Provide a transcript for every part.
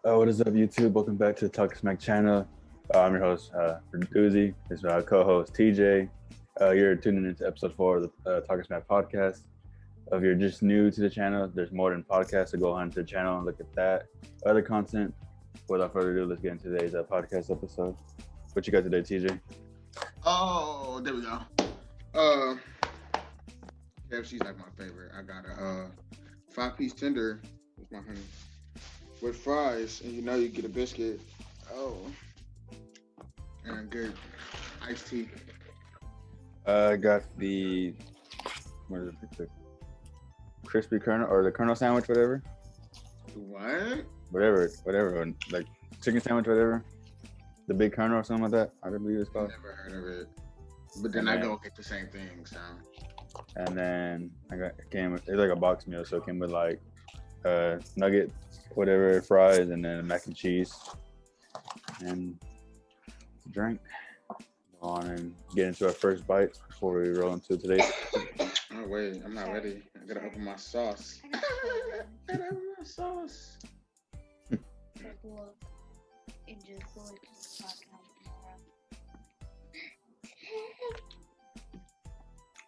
What is up, YouTube? Welcome back to the Talk Smack channel. I'm your host, Doozy. This is my co-host, TJ. You're tuning into episode 4 of the Talk Smack podcast. If you're just new to the channel, there's more than podcasts, so go onto the channel and look at that. Other content. Without further ado, let's get into today's podcast episode. What you got today, TJ? Oh, there we go. KFC's like my favorite. I got a 5-piece tender with my honey with fries, and you get a biscuit. Oh, and a good iced tea. I got the crispy kernel or the kernel sandwich, whatever. What? Whatever, like chicken sandwich, whatever. The big kernel or something like that. I believe it's called. Never heard of it. But then I go get the same thing, so. And then it's like a box meal, so it came with like nuggets, whatever, fries, and then mac and cheese and drink. Go on and get into our first bite before we roll into today's. Oh wait, I'm not ready. I gotta open my sauce. Gotta open my sauce.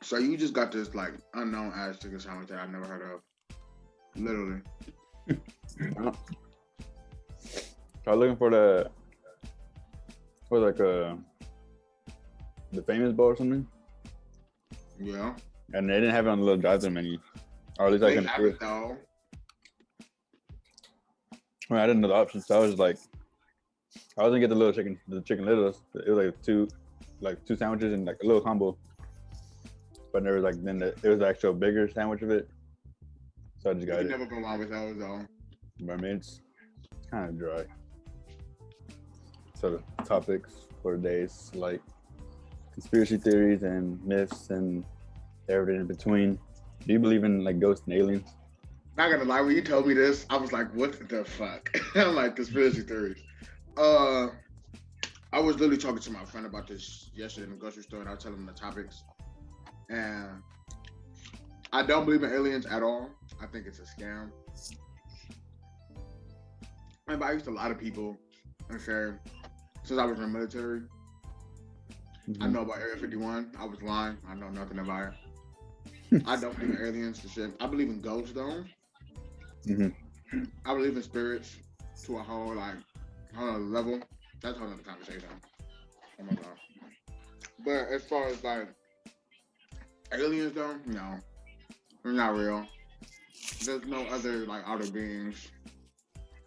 So you just got this like unknown ass chicken sandwich that I've never heard of. Literally. I was looking for the famous bowl or something. Yeah. And they didn't have it on the little drive-thru menu. Or at least I couldn't have see it though. I didn't know the options, so I was like, I was gonna get the chicken littles. It was like two sandwiches and like a little combo. But there was like it was the actual bigger sandwich of it. So I just got it. You never go wrong with those though. But I mean, it's kind of dry. So the topics for today is like conspiracy theories and myths and everything in between. Do you believe in like ghosts and aliens? Not gonna lie, when you told me this, I was like, what the fuck? I'm like, conspiracy theories. I was literally talking to my friend about this yesterday in the grocery store, and I was telling him the topics. And I don't believe in aliens at all. I think it's a scam. I used to lie to people and say, since I was in the military, I know about Area 51. I was lying. I know nothing about it. I don't believe in aliens and shit. I believe in ghosts though. I believe in spirits to a whole other level. That's a whole other conversation. Oh my god. But as far as like aliens though, no. They're not real. There's no other like outer beings.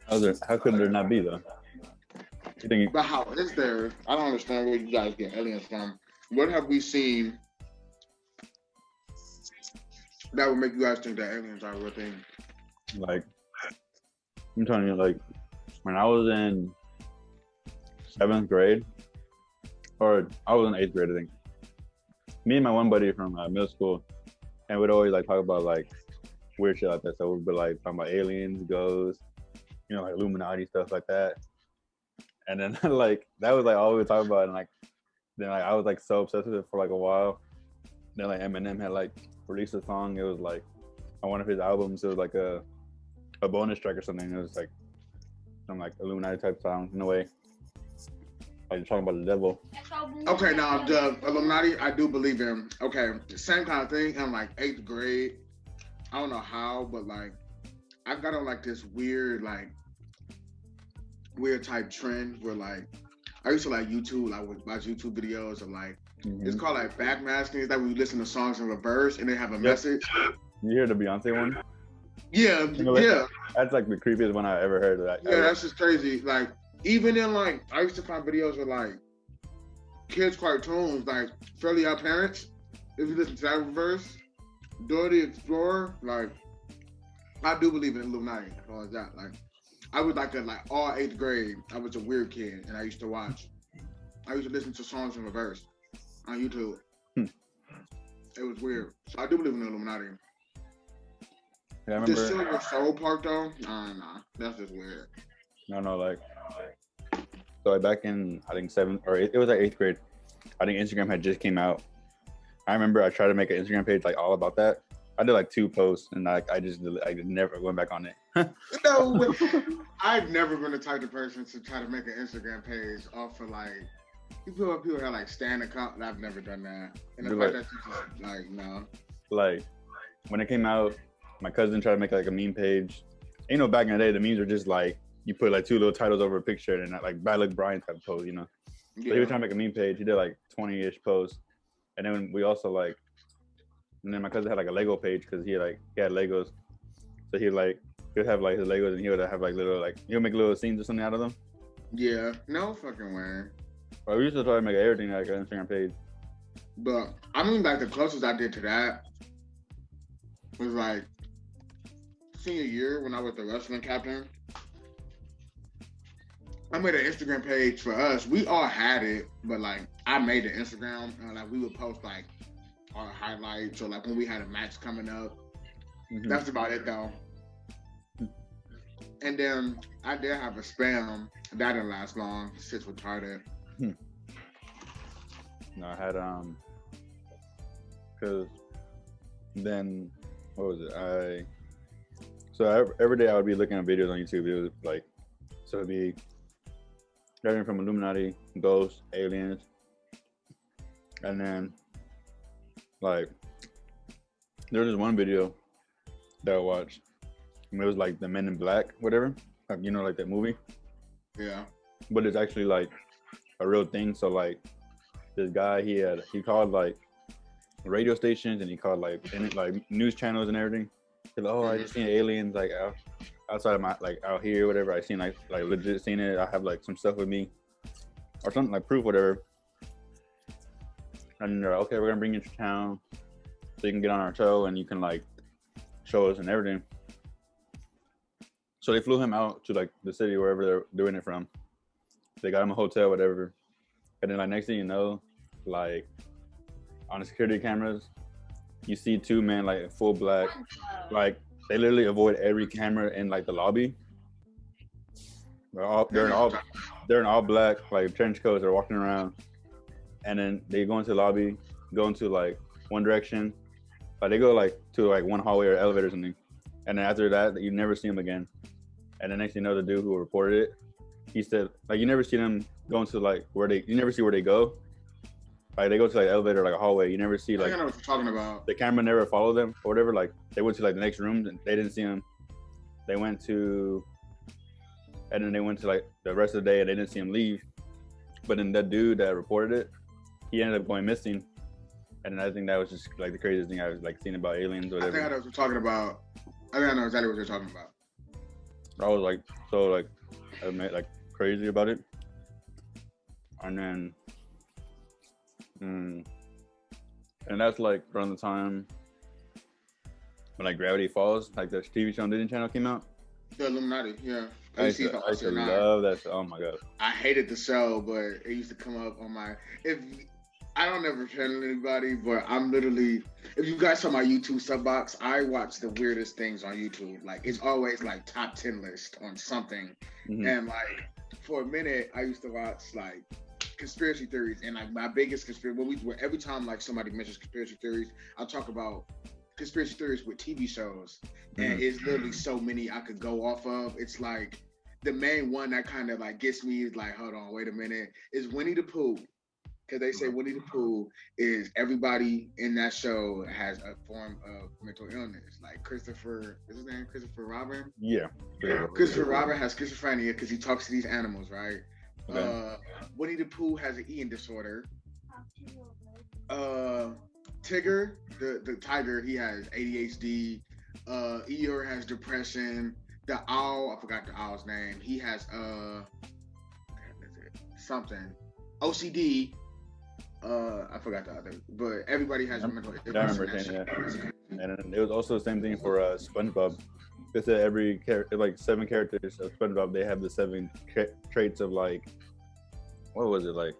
How could there not be though? But how is there? I don't understand where you guys get aliens from. What have we seen that would make you guys think that aliens are a real thing? Like, I'm telling you, like, when I was in 7th grade, or I was in 8th grade, I think. Me and my one buddy from middle school, and we'd always like talk about like weird shit like that. So we'd be like talking about aliens, ghosts, like Illuminati stuff like that. And then like that was like all we would talk about, and like then like I was like so obsessed with it for like a while. Then like Eminem had like released a song. It was like on one of his albums. It was like a bonus track or something. It was like some like Illuminati type song in a way. Like you're talking about the devil. Okay, now the Illuminati, I do believe in. Okay, same kind of thing in like 8th grade. I don't know how, but like I got on like this weird type trend where like I used to like YouTube, like would watch YouTube videos of like it's called like backmasking. It's like when you listen to songs in reverse and they have a message. You hear the Beyonce one? Yeah, That's like the creepiest one I ever heard of that. Yeah, that's just crazy. Like even in like I used to find videos with like kids cartoons, like Fairly Odd Parents. If you listen to that reverse, Dora the Explorer, like I do believe in Illuminati. All of that, like I was like all 8th grade. I was a weird kid, and I used to listen to songs in reverse on YouTube. It was weird. So I do believe in the Illuminati. Yeah, I remember. The Silver Soul part though, nah, that's just weird. No, like so like back in I think 7th or it was like 8th grade. I think Instagram had just came out. I remember I tried to make an Instagram page like all about that, I did like 2 posts, and I never went back on it. No, I've never been the type of person to try to make an Instagram page off of like people have like stand account. I've never done that. And the fact that you just like no. Like when it came out, my cousin tried to make like a meme page. You know, back in the day, the memes were just like you put like 2 little titles over a picture and like Bad Luck Brian type of post, you know. Yeah. So he was trying to make a meme page. He did like 20-ish posts, and then we also like. And then my cousin had like a Lego page because he had Legos, so he would have like his Legos and he would have like little he'll make little scenes or something out of them. Yeah, no fucking way. But we used to try to make everything like an Instagram page. But I mean, like the closest I did to that was like senior year when I was the wrestling captain. I made an Instagram page for us. We all had it, but like I made the Instagram and like we would post like our highlights or like when we had a match coming up. Mm-hmm. That's about it though. And then I did have a spam. That didn't last long. Shit's retarded. No, I had because then what was it? So every day I would be looking at videos on YouTube. It was like so it'd be everything from Illuminati, ghosts, aliens, and then like there was this one video that I watched. And it was like the Men in Black, whatever. Like, you know, like that movie. Yeah. But it's actually like a real thing. So like this guy, he called like radio stations and he called like news channels and everything. He's like, oh, I just seen aliens like outside of my like out here, whatever. I seen like legit seen it. I have like some stuff with me or something like proof, whatever. And they're like, okay, we're gonna bring you to town so you can get on our show and you can like show us and everything. So they flew him out to like the city wherever they're doing it from. They got him a hotel, whatever. And then like next thing you know, like on the security cameras, you see 2 men like full black, like they literally avoid every camera in like the lobby. They're in all black, like trench coats. They're walking around. And then they go into the lobby, go into like one direction. Like they go like to like one hallway or elevator or something. And then after that, you never see them again. And the next thing you know, the dude who reported it, he said like you never see them going to like you never see where they go. Like they go to like elevator, like a hallway. You never see like I know what you're talking about. The camera never followed them or whatever. Like they went to like the next room and they didn't see him. And then they went to like the rest of the day and they didn't see him leave. But then that dude that reported it, he ended up going missing. And I think that was just like the craziest thing I was like seeing about aliens or whatever. I think I know what you're talking about. I think I know exactly what you're talking about. I was like so like I made like crazy about it. And then and that's like around the time when like Gravity Falls, like the TV show on Disney Channel came out. The Illuminati, yeah. I used to love that show. Oh my god. I hated the show, but it used to come up on my I don't ever tell anybody, but I'm literally, if you guys saw my YouTube sub box, I watch the weirdest things on YouTube. Like it's always like top 10 list on something. Mm-hmm. And like for a minute, I used to watch like conspiracy theories, and like my biggest conspiracy, every time like somebody mentions conspiracy theories, I'll talk about conspiracy theories with TV shows. Mm-hmm. And it's literally so many I could go off of. It's like the main one that kind of like gets me is like, hold on, wait a minute, is Winnie the Pooh. Because they say Winnie the Pooh is everybody in that show has a form of mental illness. Like Christopher, is his name Christopher Robin? Yeah. Christopher Robin has schizophrenia because he talks to these animals, right? Okay. Winnie the Pooh has an eating disorder. Tigger, the tiger, he has ADHD. Eeyore has depression. The owl, I forgot the owl's name. He has something. OCD. I forgot the other, but everybody has a mental illness. I remember saying that. And it was also the same thing for SpongeBob. They said every character, like 7 characters of SpongeBob, they have the 7 traits of like, what was it like?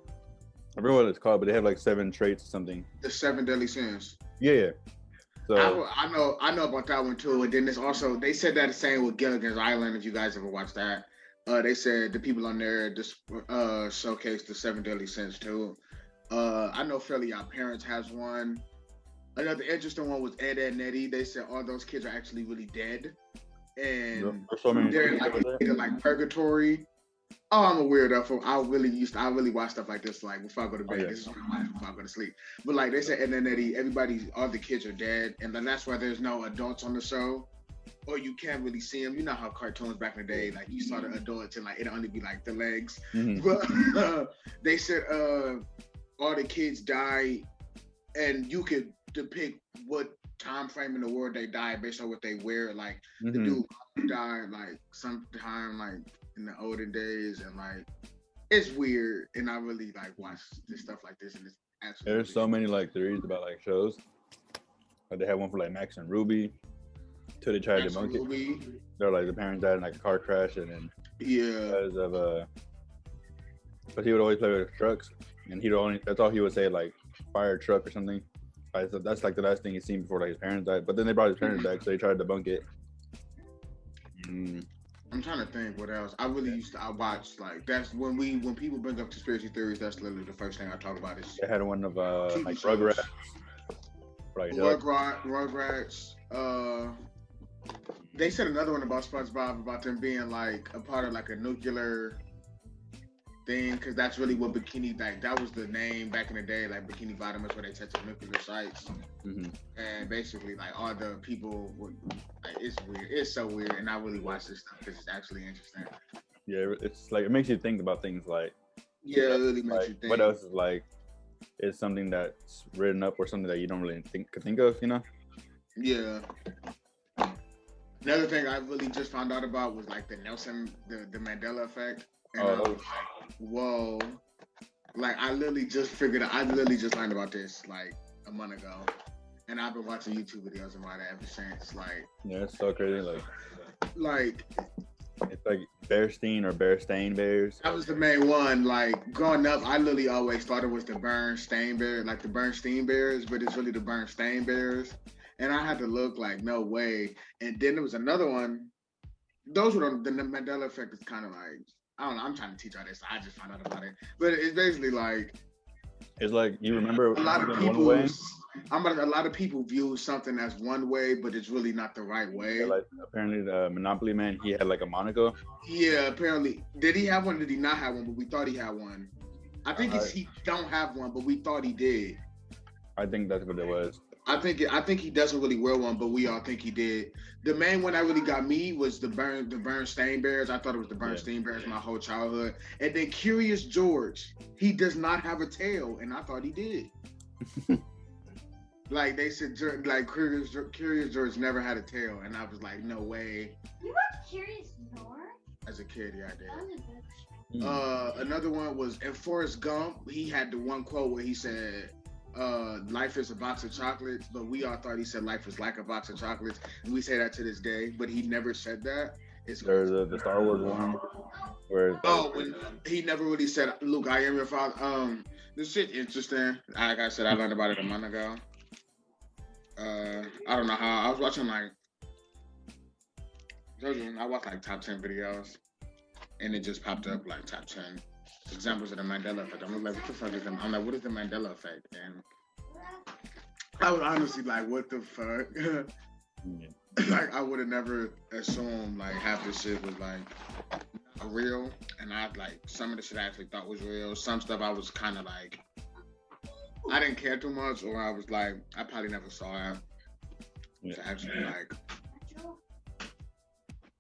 I forget what it's called, but they have like 7 traits or something. The 7 deadly sins. Yeah. So I know about that one too. And then there's also, they said that the same with Gilligan's Island. If you guys ever watched that, they said the people on there just showcase the 7 deadly sins too. I know Fairly Odd Parents has one. Another interesting one was Ed, Edd n Eddy. They said all those kids are actually really dead, and There's so many they're like purgatory. Oh, I'm a weirdo. I really watch stuff like this, like before I go to bed. Oh, yeah. This is what I watch before I go to sleep. But like they said, Ed, Edd n Eddy, all the kids are dead, and then that's why there's no adults on the show, or you can't really see them. You know how cartoons back in the day, like you saw the adults and like it'd only be like the legs. But they said all the kids died, and you could depict what time frame in the world they died based on what they wear. Like the dude died like sometime like in the olden days, and like it's weird. And I really like watch this stuff like this, and it's absolutely. There's so many like theories about like shows. Like they had one for like Max and Ruby, till they tried to debunk it. They're like the parents died in like a car crash, and then because of but he would always play with trucks, and that's all he would say, like fire truck or something. So that's like the last thing he's seen before like his parents died. But then they brought his parents back, so they tried to debunk it. I'm trying to think what else. I watched like that's when people bring up conspiracy theories, that's literally the first thing I talk about is they had one of like Rugrats. Like Rugrats. They said another one about SpongeBob about them being like a part of like a nuclear thing, because that's really what bikini, like that was the name back in the day, like Bikini Bottom is where they tested nuclear sites. And basically like all the people would, like, it's weird, it's so weird, and I really watch this stuff because it's actually interesting. Yeah, it's like it makes you think about things like it really makes you think. What else is like is something that's written up or something that you don't really could think of, you know? Yeah. Another thing I really just found out about was like the Mandela effect. And I was like, whoa. Like I literally just learned about this like a month ago. And I've been watching YouTube videos about it ever since. Like, yeah, it's so crazy. Like it's like Bearstein or Bearstain Bears. That was the main one. Like growing up, I literally always thought it was the Bernstein Bear, like the Bernstein Bears, but it's really the Bernstein Bears. And I had to look like, no way. And then there was another one. Those were the Mandela effect is kind of like, I don't know, I'm trying to teach all this. I just found out about it. But it's basically like, it's like you remember a lot of people view something as one way, but it's really not the right way. Yeah, like apparently the Monopoly Man, he had like a Monaco. Yeah, apparently. Did he have one? Did he not have one? But we thought he had one. I think he don't have one, but we thought he did. I think that's what it was. I think he doesn't really wear one, but we all think he did. The main one that really got me was the Bernstein Bears. I thought it was the Bernstein Bears my whole childhood. And then Curious George, he does not have a tail, and I thought he did. Like they said, like Curious George never had a tail, and I was like, no way. You watched Curious George? As a kid, yeah, I did. Another one was in Forrest Gump. He had the one quote where he said, life is a box of chocolates, but we all thought he said life is like a box of chocolates, and we say that to this day, but he never said that. There's the Star Wars one where when he never really said, Luke, I am your father. This shit interesting. Like I said, I learned about it a month ago. I don't know how I was watching like I watched like top 10 videos, and it just popped up like top 10 examples of the Mandela effect. I'm like, what the fuck is them? I'm like, what is the Mandela effect? And I was honestly like, what the fuck? Like, I would have never assumed like half this shit was like real, and I like some of the shit I actually thought was real. Some stuff I was kind of like, I didn't care too much, or I was like, I probably never saw it. It's actually like.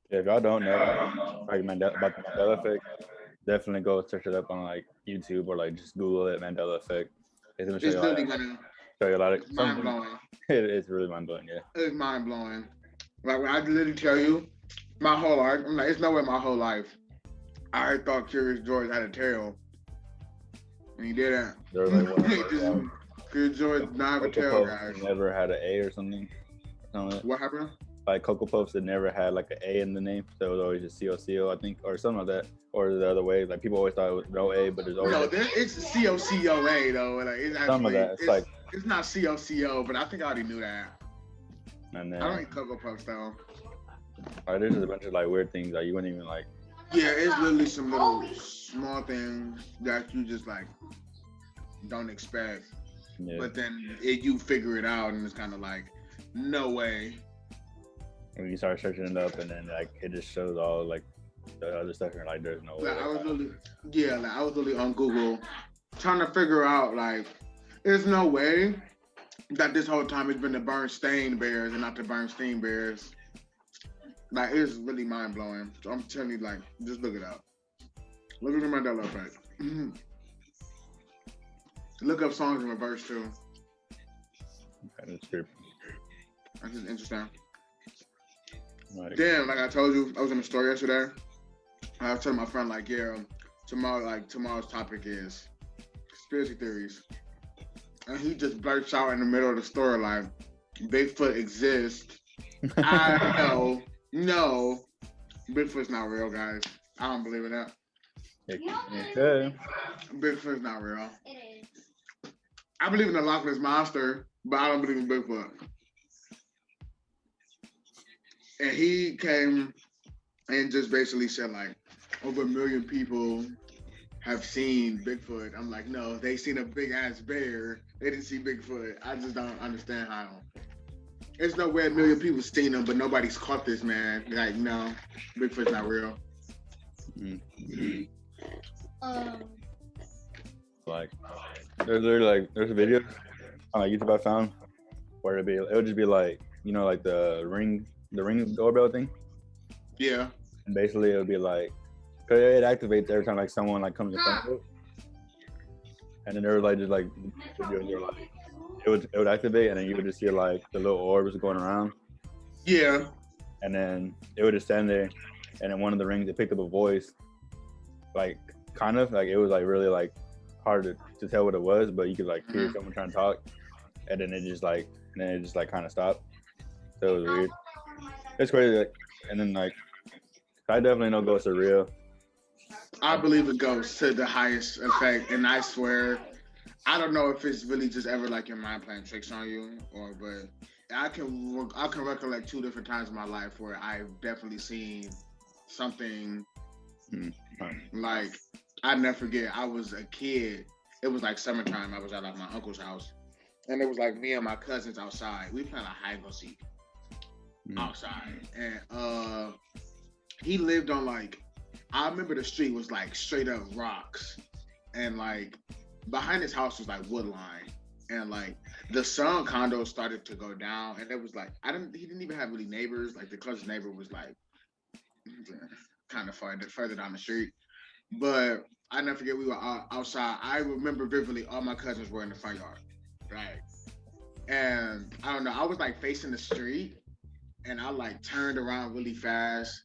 Yeah, if y'all don't know like about the Mandela effect, definitely go search it up on like YouTube or like just Google it, Mandela effect. It's gonna show you a lot of mind blowing. It's really mind blowing, yeah. It's mind blowing. Like when I literally tell you, my whole life, I'm like, it's nowhere my whole life I thought Curious George had a tail, and he didn't. There was like Curious George not have a tail, guys. Never had an A or something. What happened? Like Cocoa Puffs that never had like an A in the name, so it was always just COCO, I think, or something like that, or the other way. Like people always thought it was no A, but there's always it's COCOA though. Like it's actually, some of that. It's not COCO, but I think I already knew that. And then I don't eat Cocoa Puffs though. Like there's just a bunch of like weird things that you wouldn't even like. Yeah, it's literally some little small things that you just like don't expect. Yeah. But then you figure it out, and it's kind of like, no way. When you start searching it up, and then like it just shows all like the other stuff, and you're like, there's no way. Like I was literally on Google trying to figure out like, there's no way that this whole time it's been the Bernstein Bears and not the Bernstein Bears. Like it's really mind blowing. So I'm telling you, like, just look it up. Look at the Mandela effect. Look up songs in reverse too. That's true. That's just interesting. Like, Damn, like I told you, I was in the store yesterday. I was telling my friend like, yeah, tomorrow's topic is conspiracy theories, and he just blurts out in the middle of the store like, Bigfoot exists. I know, no, Bigfoot's not real, guys. I don't believe in that. okay. Bigfoot's not real. It is. I believe in the Loch Ness Monster, but I don't believe in Bigfoot. And he came and just basically said like, over 1 million people have seen Bigfoot. I'm like, no, they seen a big ass bear. They didn't see Bigfoot. I just don't understand how. There's no way 1 million people seen him, but nobody's caught this man. Like, no, Bigfoot's not real. Like, there's literally like there's a video on like YouTube I found where it would just be like, you know, like the ring doorbell thing. Yeah. And basically it would be like, cause it activates every time like someone like comes in front of it. And then there was like just like videos where like it would activate, and then you would just see like the little orbs going around. Yeah. And then it would just stand there, and then one of the rings it picked up a voice, like kind of like it was like really like hard to tell what it was, but you could like hear someone trying to talk, and then it just like kind of stopped. So it was weird. It's crazy. Like, and then like I definitely know ghosts are real. I believe in ghosts to the highest effect, and I swear, I don't know if it's really just ever like your mind playing tricks on you, but I can recollect 2 different times in my life where I've definitely seen something. Like I never forget. I was a kid. It was like summertime. I was at like my uncle's house, and it was like me and my cousins outside. We playing a hide and go seek outside, and he lived on like, I remember the street was like straight up rocks, and like behind his house was like wood line, and like the sun condo started to go down, and it was like he didn't even have really neighbors. Like the closest neighbor was like kind of further down the street, but I never forget we were outside. I remember vividly all my cousins were in the front yard, right? And I don't know, I was like facing the street, and I like turned around really fast.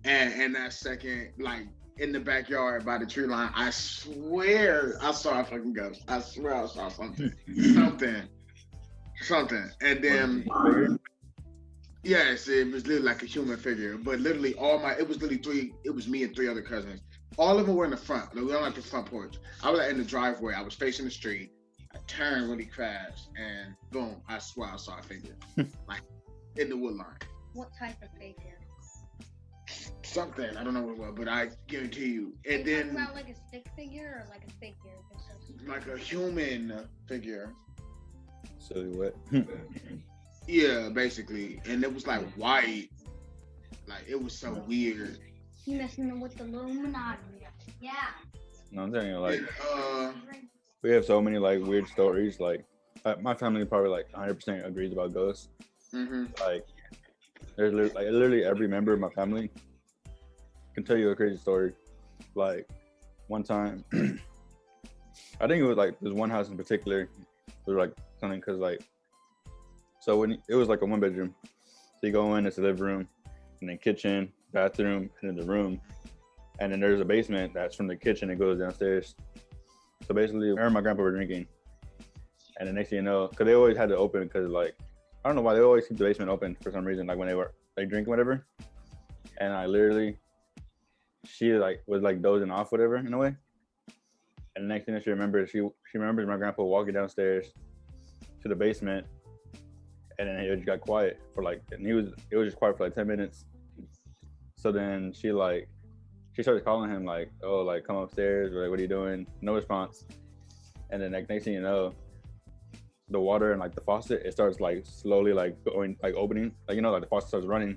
And in that second, like in the backyard by the tree line, I swear I saw a fucking ghost. I swear I saw something. Something. And then, yes, it was literally like a human figure. But literally it was me and 3 other cousins. All of them were in the front. Like, we were on like the front porch. I was like, in the driveway. I was facing the street. I turned really fast, and boom, I swear I saw a figure. Like in the wood line. What type of figure? Something, I don't know what it was, but I guarantee you. And Are you then talking about like a stick figure or like a figure? like a human figure. Silhouette. Yeah, basically. And it was like white. Like it was so weird. You messing with the Illuminati? Yeah. No, I'm telling you, like And, we have so many like weird stories. Like my family probably like 100% agrees about ghosts. Like there's literally every member of my family can tell you a crazy story. Like one time, I think it was like there's one house in particular. It was like something because like, so when it was like a 1-bedroom, so you go in, it's a living room, and then kitchen, bathroom, and then the room, and then there's a basement that's from the kitchen. It goes downstairs. So basically, her and my grandpa were drinking, and the next thing you know, because they always had to open because like, I don't know why they always keep the basement open for some reason. Like when they were like drinking whatever, and I literally. She like was like dozing off, whatever, in a way. And the next thing that she remembers my grandpa walking downstairs to the basement, and then it just got quiet for like, and it was just quiet for like 10 minutes. So then she started calling him like, oh, like come upstairs, or like what are you doing? No response. And then like next thing you know, the water and like the faucet, it starts like slowly like going like opening, like like the faucet starts running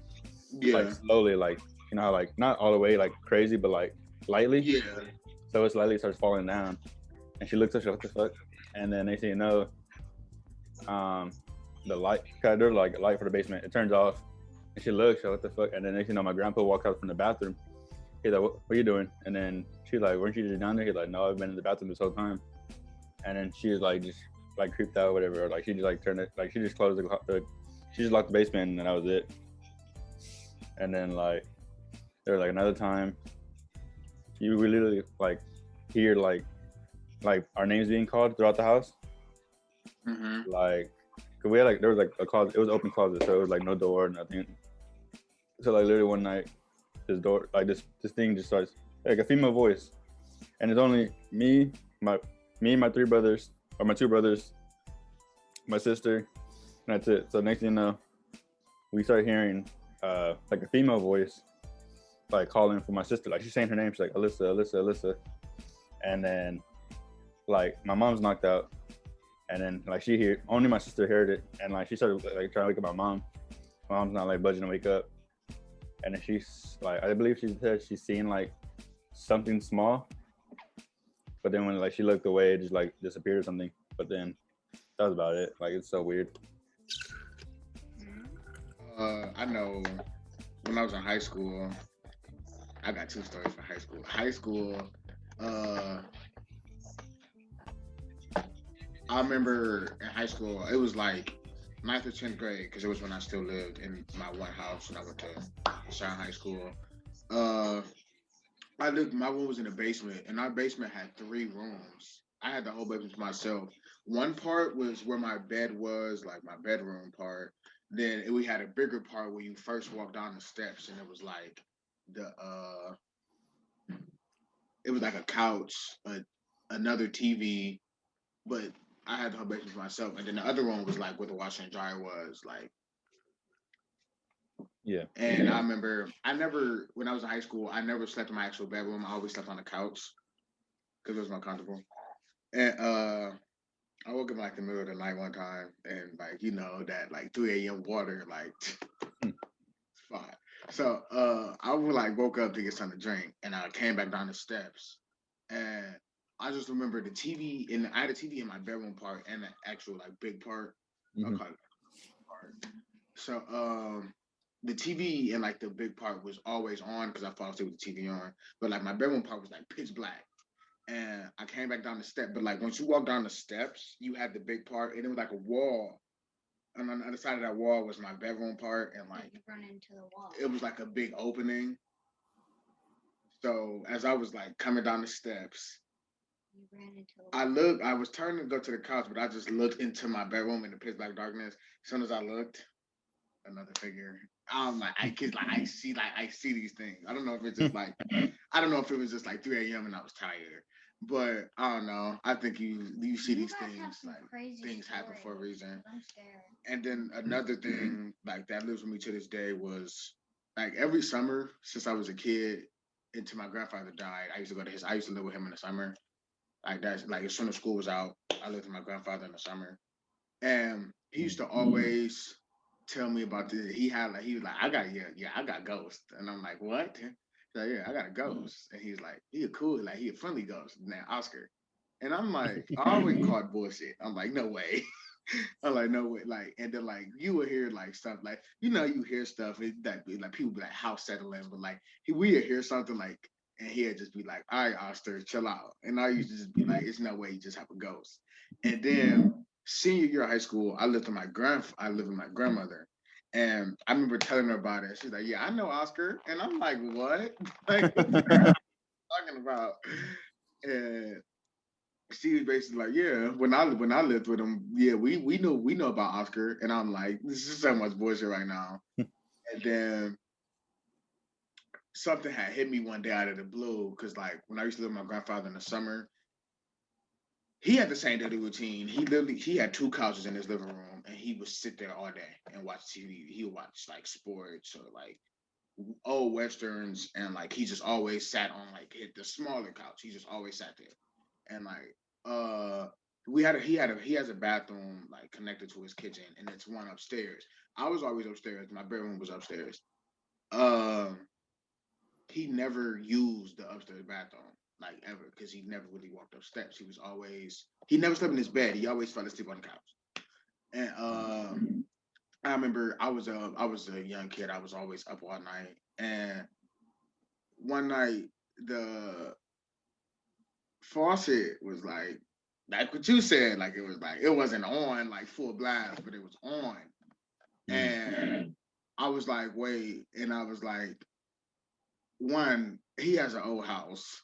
like Yeah. slowly, like how like not all the way like crazy, but like lightly. Yeah. So it slightly starts falling down, and she looks up, she's like, what the fuck? And then next thing you know, um, the light, cause there's like a light for the basement, it turns off, and she looks, she's like, what the fuck? And then next thing you know, my grandpa walks out from the bathroom. He's like, what are you doing? And then she's like, weren't you just down there? He's like, no, I've been in the bathroom this whole time. And then she's like, just like creeped out, or whatever. Or, like she just like turned it, like she just closed she just locked the basement, and then that was it. And then like there was like another time, you would literally like hear like our names being called throughout the house. Mm-hmm. Like, cause we had like there was like a closet, it was an open closet, so it was like no door, nothing. So like literally one night, this door, like this thing just starts, like a female voice, and it's only my my three brothers, or my two brothers, my sister, and that's it. So next thing you know, we start hearing like a female voice like calling for my sister, like she's saying her name, she's like, Alyssa, Alyssa, Alyssa. And then like my mom's knocked out, and then like only my sister heard it, and like she started like trying to wake up my mom. My mom's not like budging to wake up, and then she's like, I believe she said she's seen like something small, but then when like she looked away, it just like disappeared or something. But then that was about it. Like, it's so weird. I know when I was in high school, I got two stories for high school. High school, uh, I remember in high school, it was like ninth or 10th grade, because it was when I still lived in my one house and I went to Sharon High School. Uh, my room was in the basement, and our basement had three rooms. I had the whole basement to myself. One part was where my bed was, like my bedroom part. Then we had a bigger part where you first walk down the steps, and it was like the it was like a couch, another TV, but I had the whole basement to myself. And then the other room was like where the washer and dryer was, like. Yeah. And I remember when I was in high school, I never slept in my actual bedroom. I always slept on the couch because it was more comfortable. And I woke up like the middle of the night one time, and like that like 3 a.m. water, like spot. So I would like woke up to get something to drink, and I came back down the steps, and I just remember the TV I had a TV in my bedroom part and the actual like big part. I'll Mm-hmm. call it part. So the TV in like the big part was always on because I fall asleep with the TV on, but like my bedroom part was like pitch black. And I came back down the step, but like once you walk down the steps, you had the big part, and it was like a wall. And on the other side of that wall was my bedroom part, and like You run into the wall. it was like a big opening. So as I was like coming down the steps, You ran into the wall. I was turning to go to the couch, but I just looked into my bedroom in the pitch black darkness. As soon as I looked, another figure. I'm like, I see these things. I don't know if it's just like, I don't know if it was just like 3 a.m. and I was tired, but I don't know. I think you see these guys have things some like crazy things happen for a stories. reason. I'm scared. And then another thing like that lives with me to this day was like every summer since I was a kid until my grandfather died, I used to go to his. I used to live with him in the summer. Like that's like as soon as school was out, I lived with my grandfather in the summer, and he used to always tell me about this. He was like, I got ghosts, and I'm like, what? He's like, yeah, I got a ghost, and he's like, he a cool, like he a friendly ghost, now Oscar, and I'm like, I always caught bullshit. I'm like, no way. I'm like, no way. Like, and then like you will hear like stuff like you hear stuff that like people be like house settling, but like we would hear something like, and he'd just be like, all right, Oscar, chill out. And I used to just be like, it's no way you just have a ghost. And then senior year of high school, I lived with my grandmother. And I remember telling her about it. She's like, yeah, I know Oscar. And I'm like, what? Like, what the girl talking about? And she was basically like, yeah, when I lived with him, yeah, we know about Oscar. And I'm like, this is so much bullshit right now. And then something had hit me one day out of the blue because like when I used to live with my grandfather in the summer, he had the same daily routine. He had two couches in his living room, and he would sit there all day and watch TV. He would watch like sports or like old westerns, and like he just always sat on like the smaller couch. He just always sat there, and like he has a bathroom like connected to his kitchen, and it's one upstairs. I was always upstairs. My bedroom was upstairs. Um, he never used the upstairs bathroom like ever because he never really walked up steps. He never slept in his bed. He always fell asleep on the couch. And I remember I was a young kid. I was always up all night. And one night the faucet was like what you said, like it was like it wasn't on like full blast, but it was on. And I was like, wait, and I was like, one, he has an old house.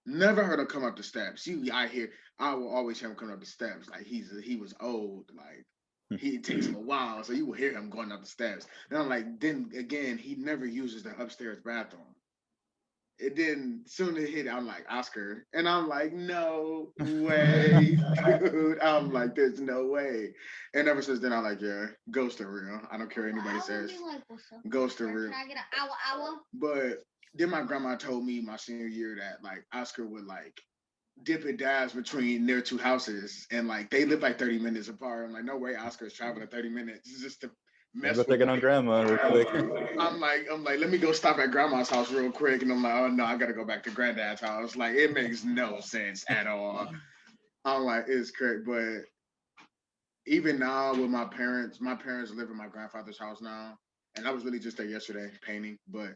Never heard him come up the steps. I will always hear him coming up the steps. Like he was old. Like he it takes him a while, so you will hear him going up the steps. And I'm like, then again, he never uses the upstairs bathroom. It didn't soon as it hit, I'm like, Oscar. And I'm like, no way, dude. I'm like, there's no way. And ever since then, I'm like, yeah, ghosts are real. I don't care what anybody says. Like, what's up? Ghosts are real. Can I get an hour? But then my grandma told me my senior year that like Oscar would like dip and dash between their two houses, and like they live like 30 minutes apart. I'm like, no way, Oscar's traveling 30 minutes just to mess Go with take it me. on grandma real quick. I'm like, let me go stop at grandma's house real quick, and I'm like, oh no, I gotta go back to granddad's house. Like, it makes no sense at all. I'm like, it's crazy, but even now with my parents live in my grandfather's house now, and I was really just there yesterday painting, but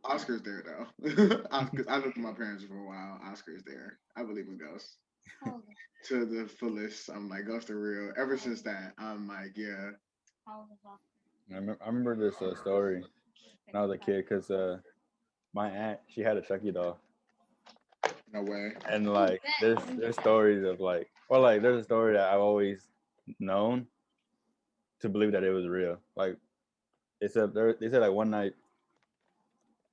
Oscar's there though. Oscar, I lived with my parents for a while. Oscar's there. I believe in ghosts Oh, to the fullest. I'm like, ghosts are real. Ever since that, I'm like, yeah. I remember this story when I was a kid because my aunt, she had a Chucky doll. No way. And like there's stories of like, well, like there's a story that I've always known to believe that it was real. Like they said like one night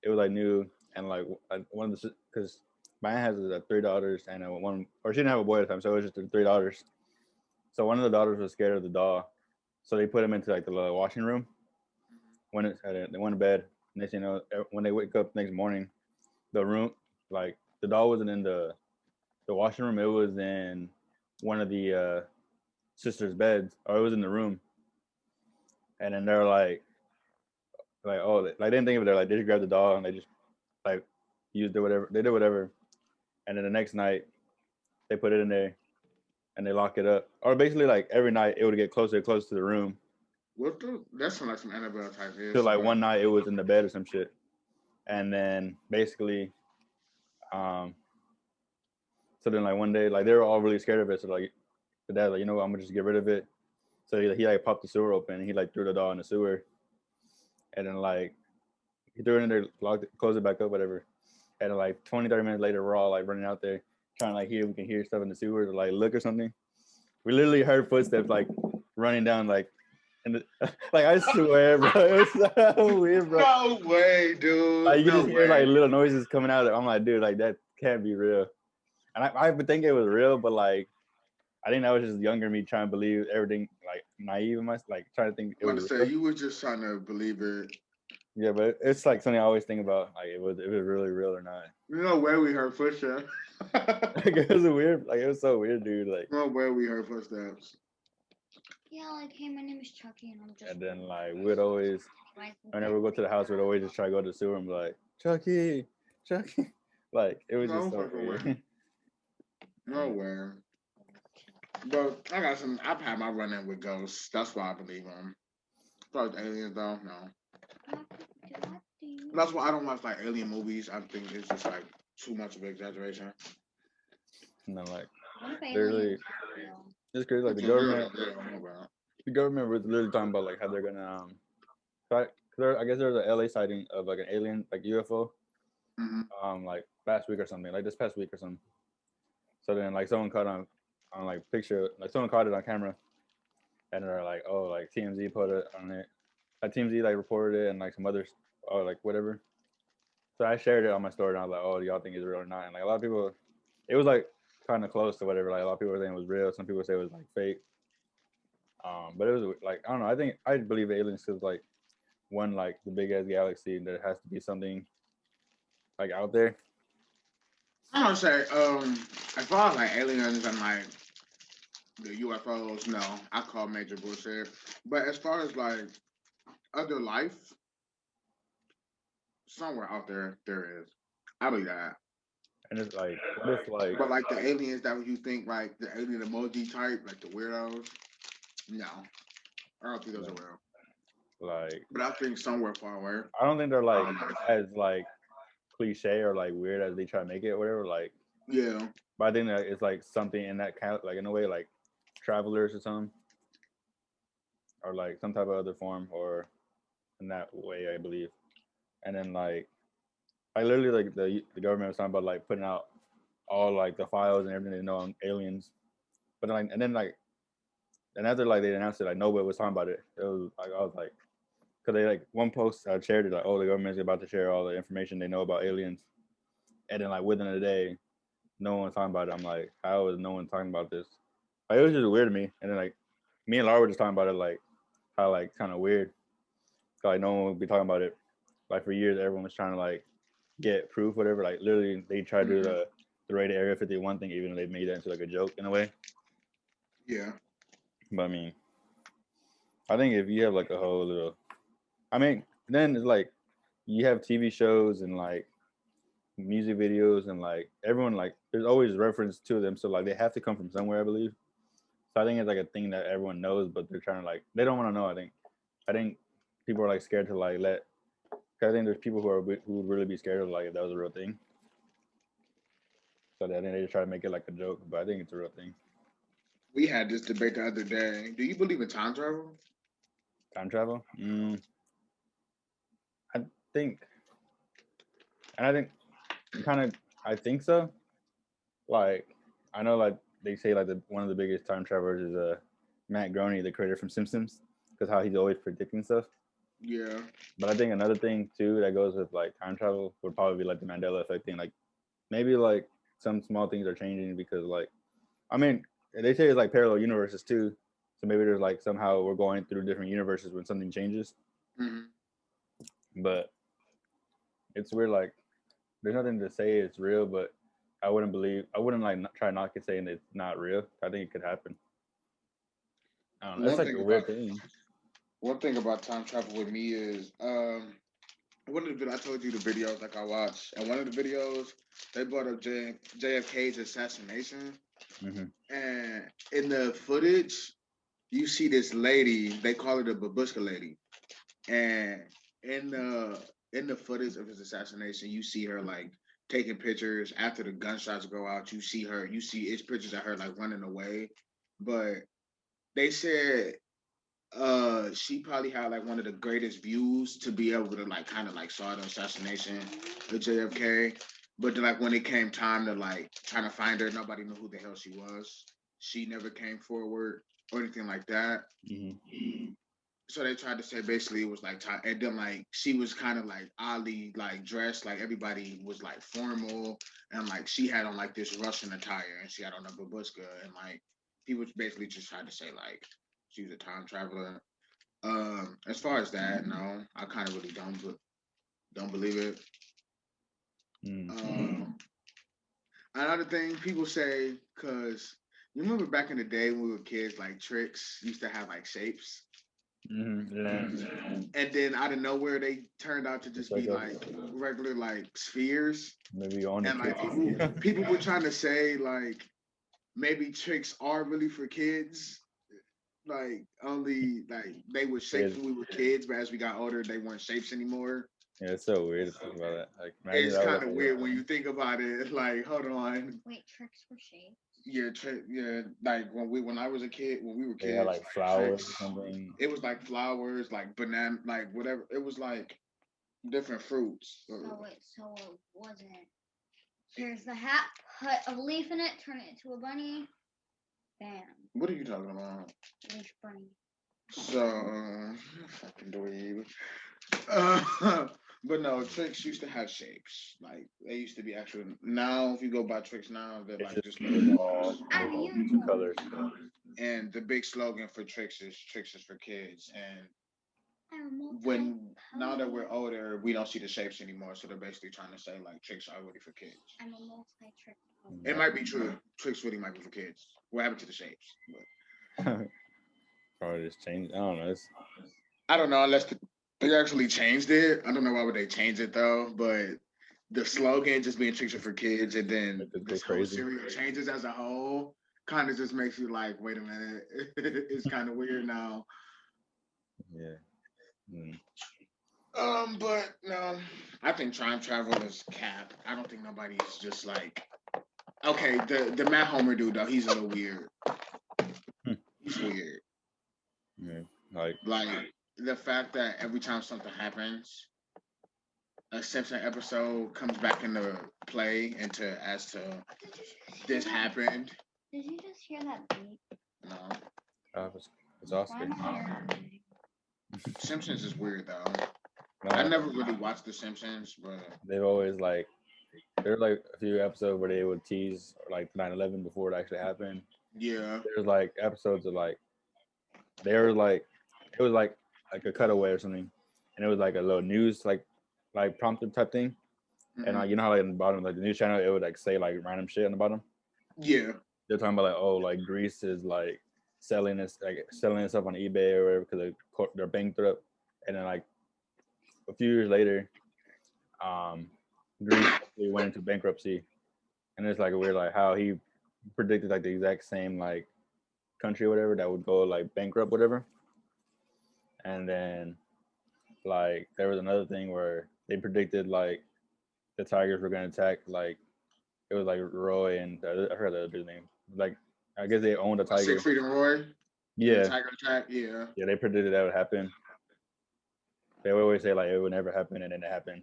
it was like new, and like one of the, because my aunt has three daughters and one, or she didn't have a boy at the time, so it was just the three daughters. So one of the daughters was scared of the doll, so they put him into like the washing room. They went to bed, and they, when they wake up next morning, the room, like the doll wasn't in the washing room. It was in one of the sisters' beds, or it was in the room. And then they're like, oh, like they didn't think of it. They're like, they just grabbed the doll and they just like used it, whatever they did, whatever. And then the next night, they put it in there and they lock it up. Or basically, like every night, it would get closer and closer to the room. What the? That sounds like some Annabelle type is. So like one night, it was in the bed or some shit. And then basically, so then like one day, like they were all really scared of it. So like the dad, like, I'm gonna just get rid of it. So he like popped the sewer open and he like threw the doll in the sewer. And then like he threw it in there, locked it, closed it back up, whatever. And then like 20, 30 minutes later, we're all like running out there trying to like we can hear stuff in the sewer to like look or something. We literally heard footsteps like running down like, and like I swear, bro, it was so weird, bro. No way, dude. Like you no just hear like little noises coming out. I'm like, dude, like that can't be real. And I would think it was real, but like I think that was just younger me trying to believe everything, like naive in my, like trying to think. I want to say you were just trying to believe it. Yeah, but it's like something I always think about, like if it was really real or not. No way we heard footsteps. Like it was weird, like it was so weird, dude. Like no way we heard footsteps. Yeah, like, hey, my name is Chucky, and I'm just. And then like we'd always, whenever we go to the house, we'd always just try to go to the sewer and be like, Chucky, like it was just so weird. No way. But I've had my run in with ghosts. That's why I believe them. As far as aliens, though, no. That's why I don't watch like alien movies. I think it's just like too much of an exaggeration. No, like literally, it's crazy. Like the government was literally talking about like how they're gonna I guess there was an LA sighting of like an alien, like UFO, like last week or something, like this past week or something. So then like someone caught on like picture, like someone caught it on camera, and they're like, oh, like TMZ put it on it, like TMZ like reported it, and like some others, or like whatever. So I shared it on my story, and I was like, oh, do y'all think it's real or not? And like a lot of people, it was like kind of close to whatever. Like a lot of people were saying it was real. Some people say it was like fake. But it was like, I don't know. I think I believe aliens because like one, like the big ass galaxy, there has to be something like out there. I'm gonna say, as far as like aliens and like the UFOs, no, I call major bullshit. But as far as like other life, somewhere out there, there is. I believe that. And it's like, what if like, But like the aliens that you think like the alien emoji type, like the weirdos, no, I don't think those are real. like But I think somewhere far away. I don't think they're like Um, as like cliche or like weird as they try to make it or whatever. Like, yeah, but I think that it's like something in that kind of like in a way like travelers or something or like some type of other form or in that way I believe. And then like literally like the government was talking about like putting out all like the files and everything they know on aliens. But then, like and then like and after like they announced it like nobody was talking about it. It was like I was like because they like one post shared it like oh the government's about to share all the information they know about aliens. And then like within a day no one was talking about it. I'm like, how is no one talking about this? Like, it was just weird to me. And then like me and Laura were just talking about it, like how like kind of weird. Like no one would be talking about it. Like for years, everyone was trying to like get proof, whatever. Like literally, they tried to do hmm the rated Area 51 thing, even though they made that into like a joke in a way. yeah. But I mean, I think if you have like a whole little, I mean, then it's like you have TV shows and like music videos and like everyone like there's always reference to them, so like they have to come from somewhere, I believe. So I think it's like a thing that everyone knows, but they're trying to like they don't want to know. I think people are like scared to like let. Cause I think there's people who would really be scared of like if that was a real thing. So I think they just try to make it like a joke, but I think it's a real thing. We had this debate the other day. Do you believe in time travel? Time travel? I think, and I think kind of I think so. Like I know like they say like the one of the biggest time travelers is Matt Groening, the creator from Simpsons, because how he's always predicting stuff. Yeah. But I think another thing too that goes with like time travel would probably be like the Mandela effect thing. Like maybe like some small things are changing because like I mean they say it's like parallel universes too. So maybe there's like somehow we're going through different universes when something changes. hmm But it's weird like there's nothing to say it's real, but I wouldn't like try not to saying it's not real. I think it could happen. I don't know. It's One like thing a about weird thing. one thing about time travel with me is one of the I told you the videos like I watched, and one of the videos they brought up JFK's assassination, Hmm. and in the footage you see this lady. They call her the babushka lady, and in the in the footage of his assassination, you see her like taking pictures after the gunshots go out. You see her. You see it's pictures of her like running away, but they said she probably had like one of the greatest views to be able to like kind of like saw the assassination of JFK. But then like when it came time to like trying to find her, nobody knew who the hell she was. She never came forward or anything like that. Hmm. So they tried to say basically it was like and then like she was kind of like oddly like dressed, like everybody was like formal, and like she had on like this Russian attire and she had on a babushka, and like he was basically just trying to say like she was a time traveler. As far as that, no, I kind of really don't believe it. Mm-hmm. Um, Another thing people say, cause you remember back in the day when we were kids, like tricks used to have like shapes, Yeah. and then out of nowhere they turned out to It's just like be a like regular like spheres, maybe on the and like kids. people were trying to say like maybe tricks are really for kids. Like only like they were shapes Kids. when we were kids, but as we got older, they weren't shapes anymore. Yeah, it's so weird to think about that. Like, imagine It's that was kind like of a real weird when thing. you think about it. Like, hold on, Wait, tricks for shapes? yeah. Like when I was a kid, when we were They had kids, like like flowers tricks, or something. it was like flowers, like banana, like whatever. It was like different fruits. So it wasn't. Here's the hat. Put a leaf in it. Turn it into a bunny. Bam. What are you talking about? Leaf bunny. So, fucking dweeb. But no, tricks used to have shapes. Like they used to be actual. Now, if you go buy tricks now, they're It's like just just it's little all balls. I it's all used two one. colors. And the big slogan for tricks is for kids. And now that we're older, we don't see the shapes anymore. So they're basically trying to say like tricks are really for kids. I'm a multi-trick. It might be true. Tricks really might be for kids. What happened to the shapes? But Probably just changed. I don't know. I don't know unless they actually changed it. I don't know why would they change it though. But the slogan just being tricks are for kids, and then this whole cereal changes as a whole, kind of just makes you like, wait a minute, it's kind of weird now. Yeah. Mm. But no, I think time travel is cap. I don't think nobody's just like, okay, the Matt Homer dude though, he's a little weird. He's weird. Yeah. Like the fact that every time something happens, a Simpson episode comes back into play into as to this happened. Did you just hear that beat? No. It's Oscar. Simpsons is weird though. No, I never really watched The Simpsons, but they've always like there's like a few episodes where they would tease like 9/11 before it actually happened. yeah, There's like episodes of like they were like it was like a cutaway or something, and it was like a little news like prompted type thing, and like you know how like in the bottom like the news channel it would like say like random shit on the bottom. Yeah, they're talking about like oh like Greece is like selling itself on eBay or whatever because they're bankrupt, and then like a few years later, Greece actually went into bankruptcy, and it's like weird like how he predicted like the exact same like country or whatever that would go like bankrupt whatever, and then like there was another thing where they predicted like the Tigers were gonna attack like it was like Roy and I forgot the other name like I guess they owned a tiger. Siegfried and Roy. Yeah. The tiger attack. Yeah. Yeah, they predicted that would happen. They would always say like it would never happen, and then it happened.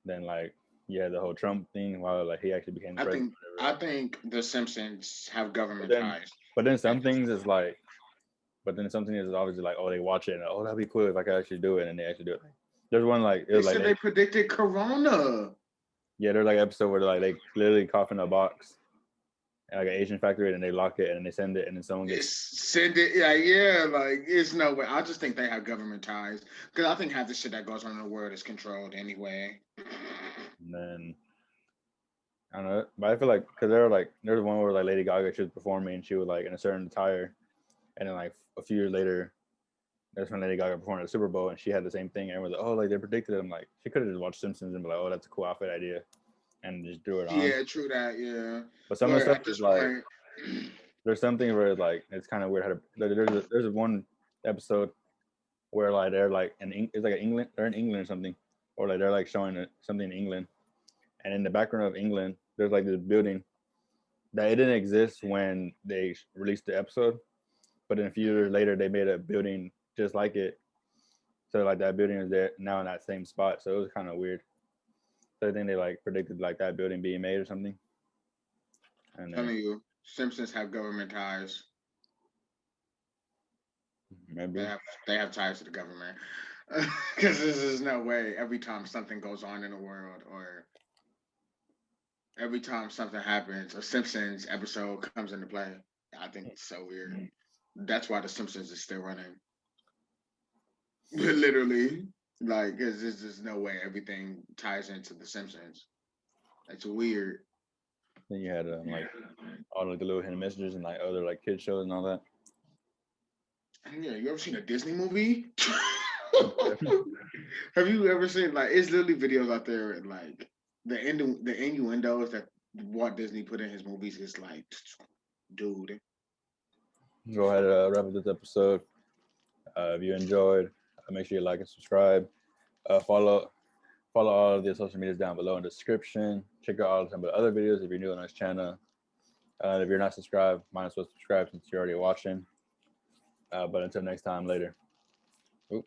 Then like the whole Trump thing, while like he actually became the president. I think The Simpsons have government ties. But then some things is like, something is obviously like, oh, they watch it and oh, that'd be cool if I could actually do it, and they actually do it. There's one like it was they said they predicted Corona. Yeah, there's like an episode where like they literally cough in a box, like an Asian factory, and they lock it and they send it, and then someone gets send it. Yeah, like it's no way. I just think they have government ties because I think half the shit that goes on in the world is controlled anyway. And then I don't know, but I feel like because there's one where like Lady Gaga she was performing and she was like in a certain attire, and then like a few years later, that's when Lady Gaga performed at the Super Bowl and she had the same thing. And everyone's like, oh, like they predicted it. I'm like, she could have just watched Simpsons and be like, oh, that's a cool outfit idea, and just do it on. Yeah, true that. Yeah, but some of the stuff is like there's something where like it's kind of weird how to. There's one episode where like they're like it's like England, they're in England or something, or like they're like showing something in England. And in the background of England, there's like this building that it didn't exist when they released the episode, but then a few years later, they made a building just like it. So like that building is there now in that same spot. So it was kind of weird. So I think they like predicted like that building being made or something. And telling you, Simpsons have government ties. Maybe they have ties to the government because there's no way every time something goes on in the world or every time something happens, a Simpsons episode comes into play. I think it's so weird. That's why The Simpsons is still running. Literally, like, there's just no way everything ties into The Simpsons. It's weird. Then you had like all like the little hidden messages and like other like kid shows and all that. Yeah, you ever seen a Disney movie? Have you ever seen like it's literally videos out there and like the innuendos that Walt Disney put in his movies is like, dude. Go ahead and wrap up this episode. If you enjoyed, make sure you like and subscribe. Follow all of the social medias down below in the description. Check out all of some of the other videos if you're new on this channel. If you're not subscribed, might as well subscribe since you're already watching. But until next time, later. Oop.